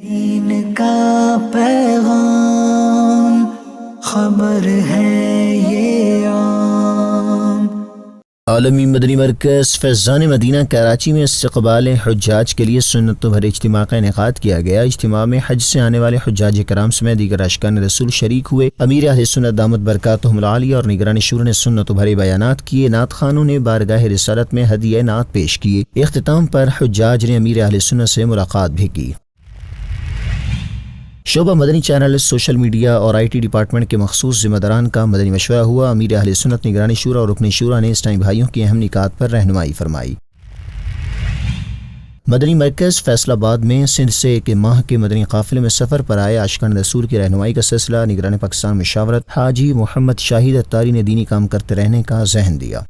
دین کا پیغام خبر ہے یہ عام۔ عالمی مدنی مرکز فیضان مدینہ کراچی میں استقبال حجاج کے لیے سنتوں بھرے اجتماع کا انعقاد کیا گیا۔ اجتماع میں حج سے آنے والے حجاج کرام سمیت دیگر عاشقان رسول شریک ہوئے۔ امیر اہل سنت دامت برکاتہم العالیہ اور نگران شورا نے سنتوں بھرے بیانات کیے۔ نعت خوانوں نے بارگاہ رسالت میں ہدیہ نعت پیش کیے۔ اختتام پر حجاج نے امیر اہل سنت سے ملاقات بھی کی۔ شعبہ مدنی چینل، سوشل میڈیا اور آئی ٹی ڈپارٹمنٹ کے مخصوص ذمہ داران کا مدنی مشورہ ہوا۔ امیر اہل سنت، نگران شورا اور رکن شورا نے اسلامی بھائیوں کی اہم نکات پر رہنمائی فرمائی۔ مدنی مرکز فیصل آباد میں سندھ سے ایک ماہ کے مدنی قافلے میں سفر پر آئے عاشقان رسول کی رہنمائی کا سلسلہ۔ نگران پاکستان مشاورت حاجی محمد شاہد اتاری نے دینی کام کرتے رہنے کا ذہن دیا۔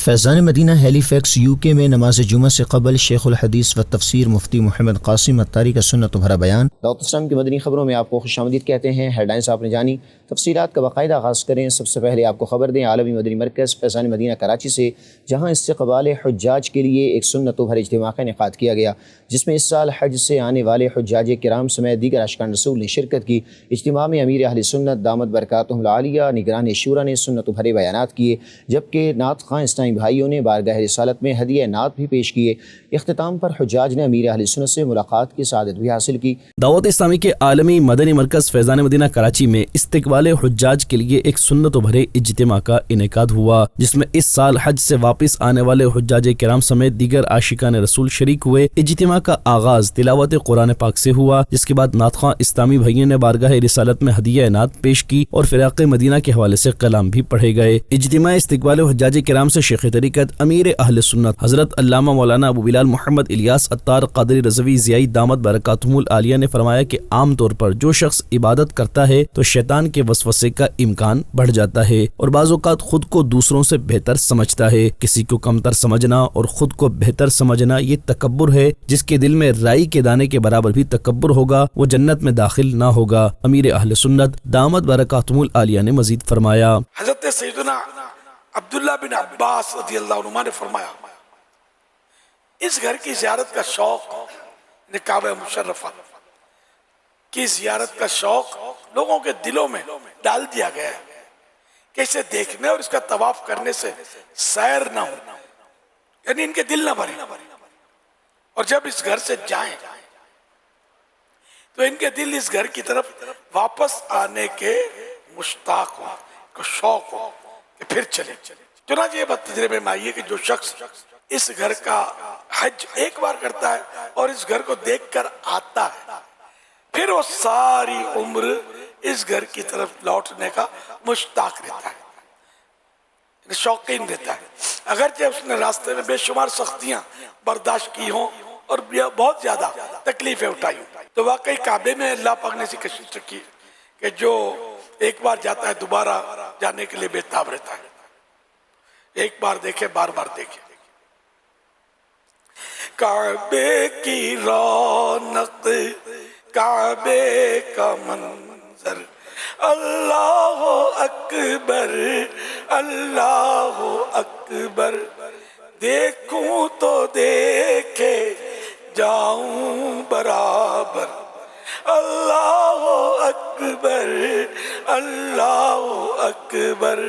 فیضان مدینہ ہیلی فیکس یو کے میں نماز جمعہ سے قبل شیخ الحدیث و تفسیر مفتی محمد قاسم اتاری کا سنتوں بھرا بیان۔ دعوت اسلام کی مدنی خبروں میں آپ کو خوش آمدید کہتے ہیں۔ ہیڈ لائنز آپ نے جانی، تفصیلات کا باقاعدہ آغاز کریں۔ سب سے پہلے آپ کو خبر دیں عالمی مدنی مرکز فیضان مدینہ کراچی سے، جہاں استقبال حجاج کے لیے ایک سنتوں بھرے اجتماع کا انعقاد کیا گیا، جس میں اس سال حج سے آنے والے حجاج کرام سمیت دیگر عاشقان رسول نے شرکت کی۔ اجتماع میں امیر اہل سنت دامت برکاتہم العالیہ، نگران شورا نے سنتوں بھرے بیانات کیے، جبکہ نعت خواں اسلامی بھائیوں نے بارگاہ رسالت میں ہدیہ نعت بھی پیش کیے۔ اختتام پر حجاج نے امیر اہل سنت سے ملاقات کی سعادت بھی حاصل کی۔ دعوت اسلامی کے عالمی مدنی مرکز فیضان مدینہ کراچی میں استقبال حجاج کے لیے ایک سنتوں بھرے اجتماع کا انعقاد ہوا، جس میں اس سال حج سے واپس آنے والے حجاج کرام سمیت دیگر عاشقان رسول شریک ہوئے۔ اجتماع کا آغاز تلاوت قرآن پاک سے ہوا، جس کے بعد نعت خواں اسلامی بھائیوں نے بارگاہ رسالت میں ہدیہ نعت پیش کی اور فراق مدینہ کے حوالے سے کلام بھی پڑھے گئے۔ اجتماع استقبال حجاج کرام سے شیخ طریقت امیر اہل سنت حضرت علامہ مولانا ابو بلال محمد الیاس اتار قادری رضوی زیائی دامت برکاتہم العالیہ نے فرمایا کہ عام طور پر جو شخص عبادت کرتا ہے تو شیطان کے وسوسے کا امکان بڑھ جاتا ہے اور بعض اوقات خود کو دوسروں سے بہتر سمجھتا ہے۔ کسی کو کمتر سمجھنا اور خود کو بہتر سمجھنا یہ تکبر ہے۔ جس کے دل میں رائی کے دانے کے برابر بھی تکبر ہوگا وہ جنت میں داخل نہ ہوگا۔ امیر اہل سنت دامت برکاتہم العالیہ نے مزید فرمایا، حضرت سیدنا عبداللہ بن عباس رضی اللہ عنہ نے فرمایا، اس گھر کی زیارت کا شوق، کعبہ مشرفہ کی زیارت کا شوق لوگوں کے دلوں میں ڈال دیا گیا ہے کہ اسے دیکھنے اور اس کا طواف کرنے سے سیر نہ ہو، یعنی ان کے دل نہ بھرے، اور جب اس گھر سے جائیں تو ان کے دل اس گھر کی طرف واپس آنے کے مشتاق ہو، کو شوق ہو کہ پھر چلے۔ چنانچہ یہ بات تجربے میں آئی ہے کہ جو شخص اس گھر کا حج ایک بار کرتا ہے اور اس گھر کو دیکھ کر آتا ہے، پھر وہ ساری عمر اس گھر کی طرف لوٹنے کا مشتاق رہتا ہے، شوقین رہتا ہے، اگرچہ اس نے راستے میں بے شمار سختیاں برداشت کی ہوں اور بہت زیادہ تکلیفیں اٹھائی ہوں۔ تو واقعی کعبے میں اللہ پاک نے ایسی کشش رکھی کہ جو ایک بار جاتا ہے دوبارہ جانے کے لیے بےتاب رہتا ہے، ایک بار دیکھے بار بار دیکھے۔ کعبے کی رونق، کعبے کا منظر، اللہ اکبر اللہ اکبر، دیکھوں تو دیکھے جاؤں برابر، اللہ اکبر اللہ اکبر۔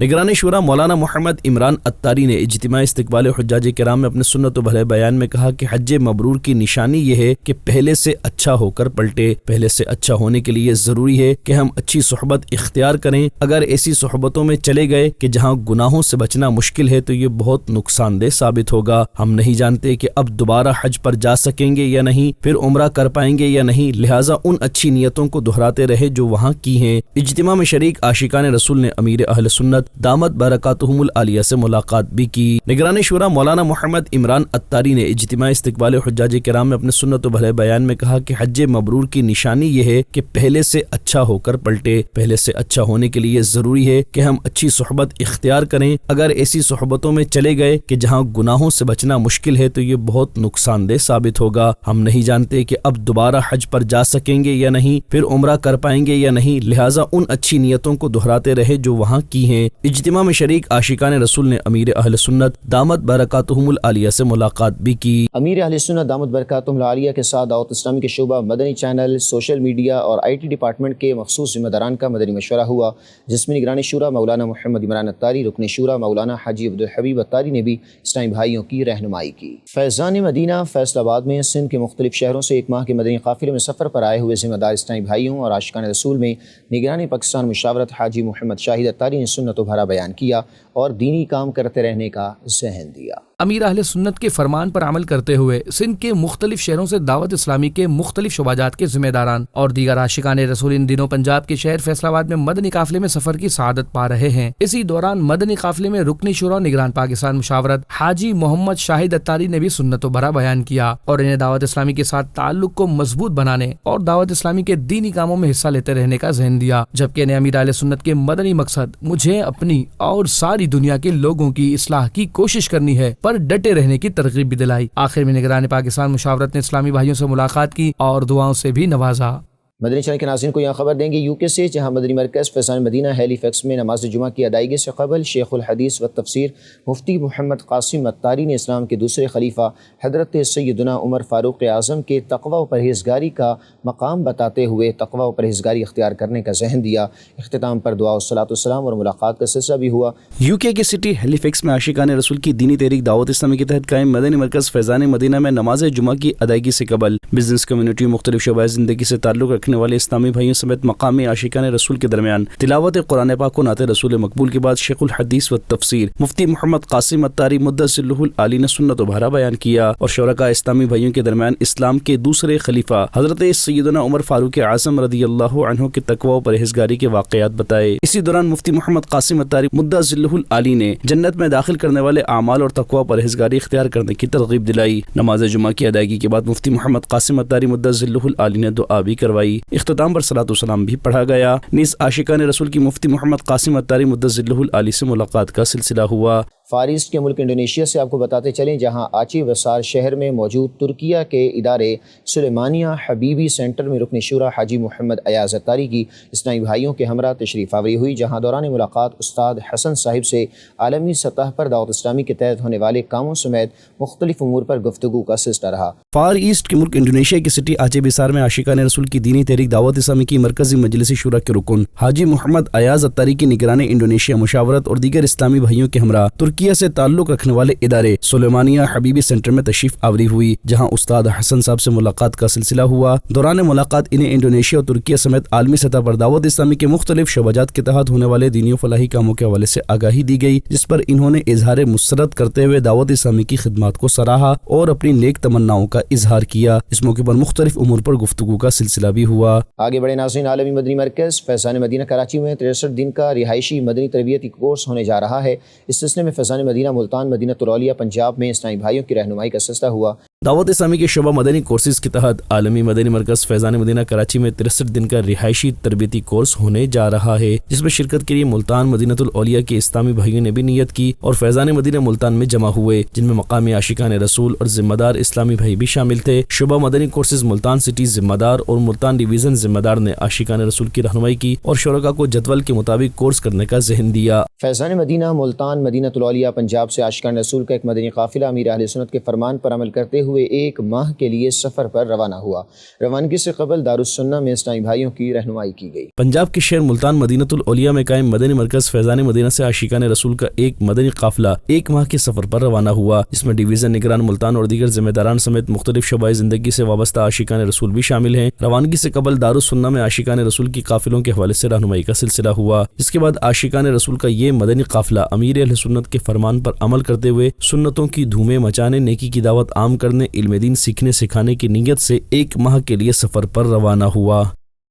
نگران شورا مولانا محمد عمران اتاری نے اجتماع استقبال حجاج کرام میں اپنے سنت و بھلے بیان میں کہا کہ حج مبرور کی نشانی یہ ہے کہ پہلے سے اچھا ہو کر پلٹے۔ پہلے سے اچھا ہونے کے لیے ضروری ہے کہ ہم اچھی صحبت اختیار کریں۔ اگر ایسی صحبتوں میں چلے گئے کہ جہاں گناہوں سے بچنا مشکل ہے تو یہ بہت نقصان دہ ثابت ہوگا۔ ہم نہیں جانتے کہ اب دوبارہ حج پر جا سکیں گے یا نہیں، پھر عمرہ کر پائیں گے یا نہیں، لہٰذا ان اچھی نیتوں کو دہراتے رہے جو وہاں کی ہیں۔ اجتماع میں شریک عاشقان رسول نے امیر اہل سنت دامت برکاتہم العالیہ سے ملاقات بھی کی۔ نگران شورا مولانا محمد عمران اتاری نے اجتماع استقبال حجاج کرام میں اپنے سنت و بھلے بیان میں کہا کہ حج مبرور کی نشانی یہ ہے کہ پہلے سے اچھا ہو کر پلٹے۔ پہلے سے اچھا ہونے کے لیے ضروری ہے کہ ہم اچھی صحبت اختیار کریں۔ اگر ایسی صحبتوں میں چلے گئے کہ جہاں گناہوں سے بچنا مشکل ہے تو یہ بہت نقصان دہ ثابت ہوگا۔ ہم نہیں جانتے کہ اب دوبارہ حج پر جا سکیں گے یا نہیں، پھر عمرہ کر پائیں گے یا نہیں، لہٰذا ان اچھی نیتوں کو دہراتے رہے جو وہاں کی ہیں۔ اجتماع میں شریک عاشقان رسول نے امیر اہل سنت دامت برکاتہم العالیہ سے ملاقات بھی کی۔ امیر اہل سنت دامت برکاتہم العالیہ کے ساتھ دعوت اسلامی کے شعبہ، مدنی چینل، سوشل میڈیا اور IT ڈپارٹمنٹ کے مخصوص ذمہ داران کا مدنی مشورہ ہوا، جس میں نگران شورا مولانا محمد عمران اتاری، رکن شورا مولانا حاجی عبدالحبیب اتاری نے بھی اسلامی بھائیوں کی رہنمائی کی۔ فیضان مدینہ فیصل آباد میں سندھ کے مختلف شہروں سے ایک ماہ کے مدنی قافلے میں سفر پر آئے ہوئے ذمہ دار اسلامی بھائیوں اور عاشقان رسول میں نگران پاکستان مشاورت حاجی محمد شاہد اتاری نے سنت و بھرا بیان کیا اور دینی کام کرتے رہنے کا ذہن دیا۔ امیر اہل سنت کے فرمان پر عمل کرتے ہوئے سندھ کے مختلف شہروں سے دعوت اسلامی کے مختلف شعبات کے ذمہ داران اور دیگر عاشقان رسول ان دنوں پنجاب کے شہر فیصل آباد میں مدنی قافلے میں سفر کی سعادت پا رہے ہیں۔ اسی دوران مدنی قافلے میں رکن شورا نگران پاکستان مشاورت حاجی محمد شاہد اتاری نے بھی سنت و بھرا بیان کیا اور انہیں دعوت اسلامی کے ساتھ تعلق کو مضبوط بنانے اور دعوت اسلامی کے دینی کاموں میں حصہ لیتے رہنے کا ذہن دیا، جبکہ انہیں امیر اہل سنت کے مدنی مقصد مجھے اپنی اور ساری دنیا کے لوگوں کی اصلاح کی کوشش کرنی ہے پر ڈٹے رہنے کی ترغیب بھی دلائی۔ آخر میں نگران پاکستان مشاورت نے اسلامی بھائیوں سے ملاقات کی اور دعاؤں سے بھی نوازا۔ مدنی چینل کے ناظرین کو یہاں خبر دیں گے UK سے، جہاں مدنی مرکز فیضان مدینہ ہیلی فیکس میں نماز جمعہ کی ادائیگی سے قبل شیخ الحدیث و تفسیر مفتی محمد قاسم اتاری نے اسلام کے دوسرے خلیفہ حضرت سیدنا عمر فاروق اعظم کے تقوی و پرہیزگاری کا مقام بتاتے ہوئے تقوی و پرہیزگاری اختیار کرنے کا ذہن دیا۔ اختتام پر دعا و صلاۃ والسلام اور ملاقات کا سلسلہ بھی ہوا۔ UK کے سٹی ہیلی فیکس میں عاشقان رسول کی دینی تحریک دعوت اسلامی کے تحت قائم مدنی مرکز فیضان مدینہ میں نماز جمعہ کی ادائیگی سے قبل بزنس کمیونٹی، مختلف شعبۂ زندگی سے تعلق رکھنے والے اسلامی بھائیوں سمیت مقامی عاشقان رسول کے درمیان تلاوت قرآن پاک و نعت رسول مقبول کے بعد شیخ الحدیث و تفسیر مفتی محمد قاسم اتاری مدثر العالی نے سنت و بھرا بیان کیا اور شرکاء اسلامی بھائیوں کے درمیان اسلام کے دوسرے خلیفہ حضرت سیدنا عمر فاروق اعظم رضی اللہ عنہ کے تقوی و پرہیزگاری کے واقعات بتائے۔ اسی دوران مفتی محمد قاسم اتاری مدثر العالی نے جنت میں داخل کرنے والے اعمال اور تقوی و پرہیزگاری اختیار کرنے کی ترغیب دلائی۔ نماز جمعہ کی ادائیگی کے بعد مفتی محمد قاسم اتاری مدثر العالی نے دعا بھی کروائی۔ اختتام پر صلاۃ و سلام بھی پڑھا گیا۔ نیز عاشقان رسول کی مفتی محمد قاسم اتاری مدثر العالی سے ملاقات کا سلسلہ ہوا۔ فار ایسٹ کے ملک انڈونیشیا سے آپ کو بتاتے چلیں، جہاں آچی وسار شہر میں موجود ترکیہ کے ادارے سلیمانیہ حبیبی سینٹر میں رکن شورا حاجی محمد ایاز اتاری کی اسلامی بھائیوں کے ہمراہ تشریف آوری ہوئی، جہاں دوران ملاقات استاد حسن صاحب سے عالمی سطح پر دعوت اسلامی کے تحت ہونے والے کاموں سمیت مختلف امور پر گفتگو کا سلسلہ رہا۔ فار ایسٹ کے ملک انڈونیشیا کی سٹی آچے بسار میں عاشقان رسول کی دینی تحریک دعوت اسلامی کی مرکزی مجلس شورا کے رکن حاجی محمد ایاز اتاری کی نگران انڈونیشیا مشاورت اور دیگر اسلامی بھائیوں کے ہمراہ ترکیہ سے تعلق رکھنے والے ادارے سلیمانیہ حبیبی سینٹر میں تشریف آوری ہوئی، جہاں استاد حسن صاحب سے ملاقات کا سلسلہ ہوا۔ دوران ملاقات انہیں انڈونیشیا اور ترکیہ سمیت عالمی سطح پر دعوت اسلامی کے مختلف شعبات کے تحت ہونے والے دینی و فلاحی کاموں کے حوالے سے آگاہی دی گئی، جس پر انہوں نے اظہار مسرت کرتے ہوئے دعوت اسلامی کی خدمات کو سراہا اور اپنی نیک تمناؤں کا اظہار کیا۔ اس موقع پر مختلف امور پر گفتگو کا سلسلہ بھی ہوا۔ آگے بڑے ناظرین، عالمی مدنی مرکز فیضان مدینہ کراچی میں 63 دن کا رہائشی مدنی تربیتی کورس ہونے جا رہا ہے۔ اس سلسلے میں فیضان مدینہ ملتان مدینہ العالیہ پنجاب میں اسلامی بھائیوں کی رہنمائی کا سلسلہ ہوا۔ دعوت اسلامی کے شعبہ مدنی کورسز کے تحت عالمی مدنی مرکز فیضان مدینہ کراچی میں 63 دن کا رہائشی تربیتی کورس ہونے جا رہا ہے، جس میں شرکت کے لیے ملتان مدینہ الاولیاء کے اسلامی بھائیوں نے بھی نیت کی اور فیضان مدینہ ملتان میں جمع ہوئے، جن میں مقامی عاشقان رسول اور ذمہ دار اسلامی بھائی بھی شامل تھے۔ شعبہ مدنی کورسز ملتان سٹی ذمہ دار اور ملتان ڈویژن ذمہ دار نے عاشقان رسول کی رہنمائی کی اور شرکاء کو جدول کے مطابق کورس کرنے کا ذہن دیا۔ فیضان مدینہ ملتان مدینہ الاولیاء پنجاب سے عاشقان رسول کا ایک مدنی قافلہ امیر اہل سنت کے فرمان پر عمل کرتے ہوئے ایک ماہ کے لیے سفر پر روانہ ہوا۔ روانگی سے قبل دارالسنہ میں اسلامی بھائیوں کی رہنمائی کی گئی۔ پنجاب کے شہر ملتان مدینہ الاولیاء میں قائم مدنی مرکز فیضان مدینہ سے عاشقان رسول کا ایک مدنی قافلہ ایک ماہ کے سفر پر روانہ ہوا، جس میں ڈویژن نگران ملتان اور دیگر ذمہ داران سمیت مختلف شعبۂ زندگی سے وابستہ عاشقان رسول بھی شامل ہیں۔ روانگی سے قبل دارالسنہ میں عاشقان رسول کی قافلوں کے حوالے سے رہنمائی کا سلسلہ ہوا۔ اس کے بعد عاشقان رسول کا یہ مدنی قافلہ امیر اہل سنت کے فرمان پر عمل کرتے ہوئے سنتوں کی دھومیں مچانے، نیکی کی دعوت عام کرنے، علم دین سیکھنے سکھانے کی نیت سے ایک ماہ کے لیے سفر پر روانہ ہوا۔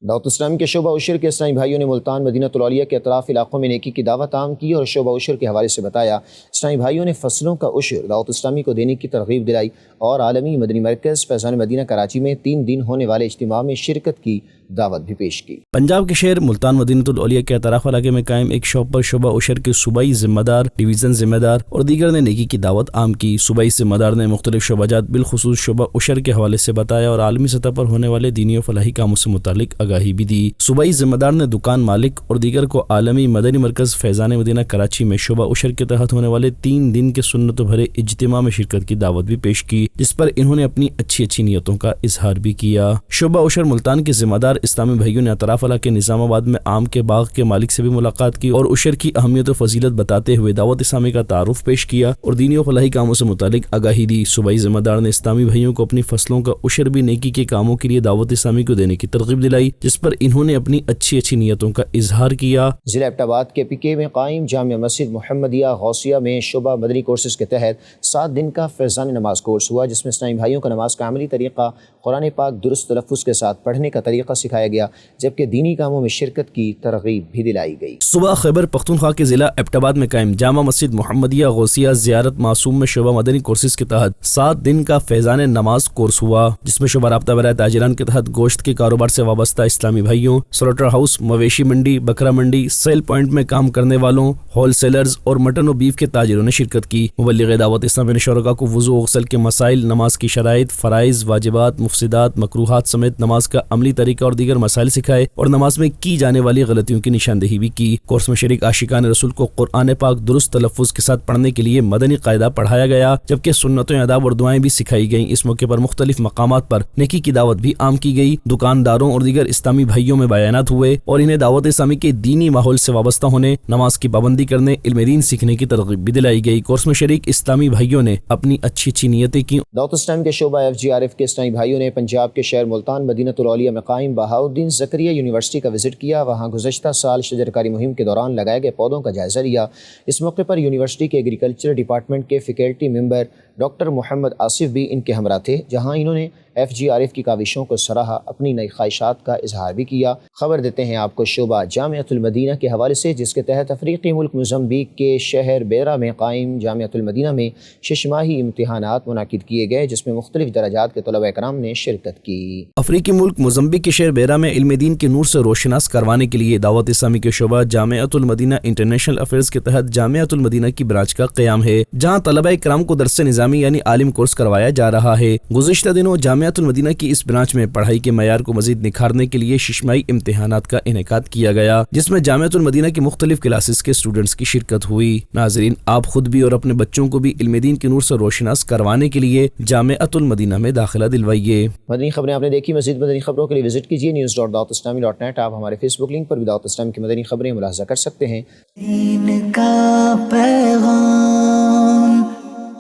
دعوت اسلامی کے شعبہ عشر کے اسلامی بھائیوں نے ملتان مدینہ الاولیاء کے اطراف علاقوں میں نیکی کی دعوت عام کی اور شعبہ عشر کے حوالے سے بتایا۔ اسلامی بھائیوں نے فصلوں کا عشر دعوت اسلامی کو دینے کی ترغیب دلائی اور عالمی مدنی مرکز فیضان مدینہ کراچی میں 3 دن ہونے والے اجتماع میں شرکت کی دعوت بھی پیش کی۔ پنجاب کے شہر ملتان مدینہ الاولیاء کے اطراف علاقے میں قائم ایک شاپ پر شعبہ عشر کے صوبائی ذمہ دار، ڈویژن ذمہ دار اور دیگر نے نیکی کی دعوت عام کی۔ صوبائی ذمہ دار نے مختلف شعبات بالخصوص شعبہ عشر کے حوالے سے بتایا اور عالمی سطح پر ہونے والے دینی و فلاحی کاموں سے متعلق آگاہی آگاہی بھی دی۔ صوبائی ذمہ دار نے دکان مالک اور دیگر کو عالمی مدنی مرکز فیضان مدینہ کراچی میں شعبہ عشر کے تحت ہونے والے 3 دن کے سنت و بھرے اجتماع میں شرکت کی دعوت بھی پیش کی، جس پر انہوں نے اپنی اچھی نیتوں کا اظہار بھی کیا۔ شعبہ عشر ملتان کے ذمہ دار اسلامی بھائیوں نے اطراف علاقے نظام آباد میں آم کے باغ کے مالک سے بھی ملاقات کی اور عشر کی اہمیت و فضیلت بتاتے ہوئے دعوت اسلامی کا تعارف پیش کیا اور دینی و فلاحی کاموں سے متعلق آگاہی دی۔ صوبائی ذمہ دار نے اسلامی بھائیوں کو اپنی فصلوں کا عشر بھی نیکی کے کاموں کے لیے دعوت اسلامی کو دینے کی ترغیب دلائی، جس پر انہوں نے اپنی اچھی نیتوں کا اظہار کیا۔ ضلع ایبٹ آباد کے PK میں قائم جامع مسجد محمدیہ غوثیہ میں شعبہ مدنی کورسز کے تحت 7 دن کا فیضان نماز کورس ہوا، جس میں اسلامی بھائیوں کو نماز کا عملی طریقہ، قرآن پاک درست تلفظ کے ساتھ پڑھنے کا طریقہ سکھایا گیا، جبکہ دینی کاموں میں شرکت کی ترغیب بھی دلائی گئی۔ صبح خیبر پختونخوا کے ضلع ایبٹ آباد میں قائم جامع مسجد محمدیہ غوثیہ زیارت معصوم میں شعبہ مدنی کورسز کے تحت 7 دن کا فیضان نماز کورس ہوا، جس میں شعبہ رابطہ برائے تاجران کے تحت گوشت کے کاروبار سے وابستہ اسلامی بھائیوں، سلوٹر ہاؤس، مویشی منڈی، بکرا منڈی، سیل پوائنٹ میں کام کرنے والوں، ہول سیلرز اور مٹن و بیف کے تاجروں نے شرکت کی۔ مبلغ دعوت اسلامی نے شرکاء کو وضو و غسل کے مسائل، نماز کی شرائط، فرائض، واجبات، مفسدات، مکروہات سمیت نماز کا عملی طریقہ اور دیگر مسائل سکھائے اور نماز میں کی جانے والی غلطیوں کی نشاندہی بھی کی۔ کورس میں شریک عاشقان رسول کو قرآن پاک درست تلفظ کے ساتھ پڑھنے کے لیے مدنی قاعدہ پڑھایا گیا، جبکہ سنتوں، آداب اور دعائیں بھی سکھائی گئیں۔ اس موقع پر مختلف مقامات پر نیکی کی دعوت بھی عام کی گئی۔ دکانداروں اور دیگر اسلامی بھائیوں میں بیانات ہوئے اور انہیں دعوت اسلامی کے دینی ماحول سے وابستہ ہونے، نماز کی پابندی کرنے، علم دین سیکھنے کی ترغیب بھی دلائی گئی۔ کورس میں شریک اسلامی بھائیوں نے اپنی اچھی نیتیں کی۔ دعوت اسلامی کے شعبہ FGRF کے اسلامی بھائیوں نے پنجاب کے شہر ملتان مدینہ العالیہ میں قائم بہاؤالدین زکریا یونیورسٹی کا وزٹ کیا۔ وہاں گزشتہ سال شجرکاری مہم کے دوران لگائے گئے پودوں کا جائزہ لیا۔ اس موقع پر یونیورسٹی کے ایگریکلچر ڈپارٹمنٹ کے فیکلٹی ممبر ڈاکٹر محمد آصف بھی ان کے ہمراہ تھے، جہاں انہوں نے FGRF کی کاوشوں کو سراہا، اپنی نئی خواہشات کا اظہار بھی کیا۔ خبر دیتے ہیں آپ کو شعبہ جامعۃ المدینہ کے حوالے سے، جس کے تحت افریقی ملک موزمبیق کے شہر بیرا میں قائم جامعۃ المدینہ میں 6 ماہی امتحانات منعقد کیے گئے، جس میں مختلف درجات کے طلباء کرام نے شرکت کی۔ افریقی ملک موزمبیق کے شہر بیرا میں علم دین کے نور سے روشناس کروانے کے لیے دعوت اسلامی کے شعبہ جامعۃ المدینہ انٹرنیشنل افیئرز کے تحت جامعۃ المدینہ کی برانچ کا قیام ہے، جہاں طلباء کرام کو درس نظامی یعنی عالم کورس کروایا جا رہا ہے۔ گزشتہ دنوں جامعۃ المدینہ کی اس برانچ میں پڑھائی کے معیار کو مزید نکھارنے کے لیے 6 ماہی امتحانات کا انعقاد کیا گیا، جس میں جامعۃ المدینہ کی مختلف کلاسز کے اسٹوڈنٹس کی شرکت ہوئی۔ ناظرین، آپ خود بھی اور اپنے بچوں کو بھی علم دین کے نور سے روشناس کروانے کے لیے جامعۃ المدینہ میں داخلہ دلوائیے۔ مدنی خبریں آپ نے دیکھی، مزید مدنی خبروں کے لیے وزٹ کیجیے news.dawatislami.net۔ آپ ہمارے فیس بک لنک پر بھی دعوت اسلامی کی مدنی خبریں ملاحظہ کر سکتے ہیں۔ دین کا پیغام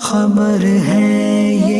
خبر ہے یہ